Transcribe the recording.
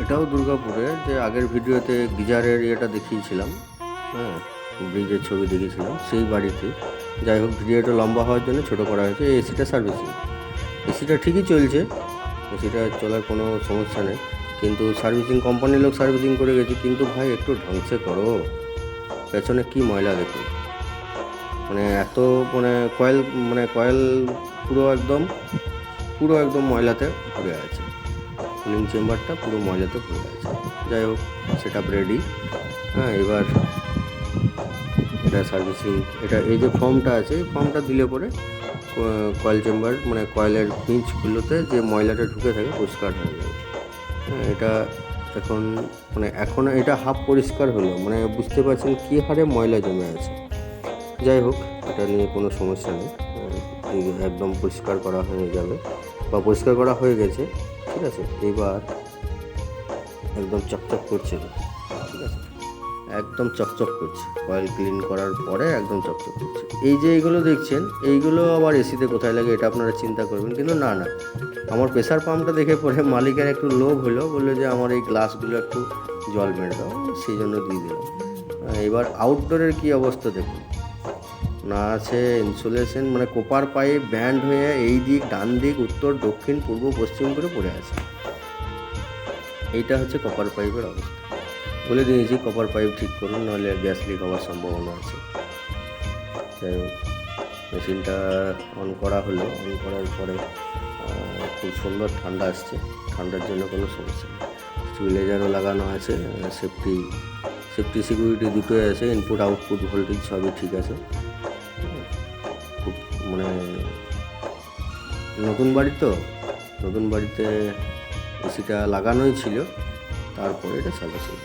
এটাও দুর্গাপুরে, যে আগের ভিডিওতে গিজারের ইয়েটা দেখিয়েছিলাম, হ্যাঁ, ব্রিজের ছবি দেখিয়েছিলাম সেই বাড়িতে। যাই হোক, ভিডিওটা লম্বা হওয়ার জন্য ছোটো করা হয়েছে। এসিটা সার্ভিসিং, এসিটা ঠিকই চলছে, এসিটা চলার কোনো সমস্যা নেই, কিন্তু সার্ভিসিং কোম্পানির লোক সার্ভিসিং করে গেছে। কিন্তু ভাই একটু ঢংসে করো, পেছনে কি ময়লা দেখুন, মানে এত কয়েল পুরো একদম ময়লাতে ভরে আছে, কুলিং চেম্বারটা পুরো ময়লাতে ভরে আছে। যাই হোক, সেটা রেডি। হ্যাঁ, এবার এটা সার্ভিসিং, এই যে ফর্মটা আছে, এই ফর্মটা দিলে পরে কয়েল চেম্বার মানে কয়েলের পিঞ্চগুলোতে যে ময়লাটা ঢুকে থাকে পরিষ্কার হয়ে যাবে। হ্যাঁ, এটা এখন এটা হাফ পরিষ্কার হলো, মানে বুঝতে পারছেন কী হারে ময়লা জমে আছে। যাই হোক, এটা নিয়ে কোনো সমস্যা নেই, একদম পরিষ্কার করা হয়ে যাবে বা পরিষ্কার করা হয়ে গেছে। ঠিক আছে, এবার একদম চকচক করছে, ঠিক আছে, একদম চকচক করছে, কয়েল ক্লিন করার পরে একদম চকচক করছে। এই যে এইগুলো দেখছেন, এইগুলো আবার এসিতে কোথায় লাগে এটা আপনারা চিন্তা করবেন, কিন্তু না, আমার প্রেসার পাম্পটা দেখে পরে মালিকের একটু লোভ হলো, বললো যে আমার এই গ্লাসগুলো একটু জল মেরে দাও, সেই জন্য দিয়ে দিলাম। এবার আউটডোরের কি অবস্থা দেখুন, না আছে ইনসুলেশন, মানে কোপার পাইপ ব্যান্ড হয়ে এই দিক ডান দিক উত্তর দক্ষিণ পূর্ব পশ্চিম করে পড়ে আছে। এইটা হচ্ছে কপার পাইপের অবস্থা। বলে দিয়েছি কপার পাইপ ঠিক করুন, নাহলে গ্যাস লিক হওয়ার সম্ভাবনা আছে। যাই হোক, মেশিনটা অন করা হলো, অন করার পরে খুব সুন্দর ঠান্ডা আসছে, ঠান্ডার জন্য কোনো সমস্যা নেই। স্টেবিলাইজারও লাগানো আছে, সেফটি সিকিউরিটি দুটোই আছে, ইনপুট আউটপুট ভোল্টেজ সবই ঠিক আছে। খুব নতুন বাড়িতে এসিটা লাগানোই ছিল, তারপরে এটা সার্ভিসিং।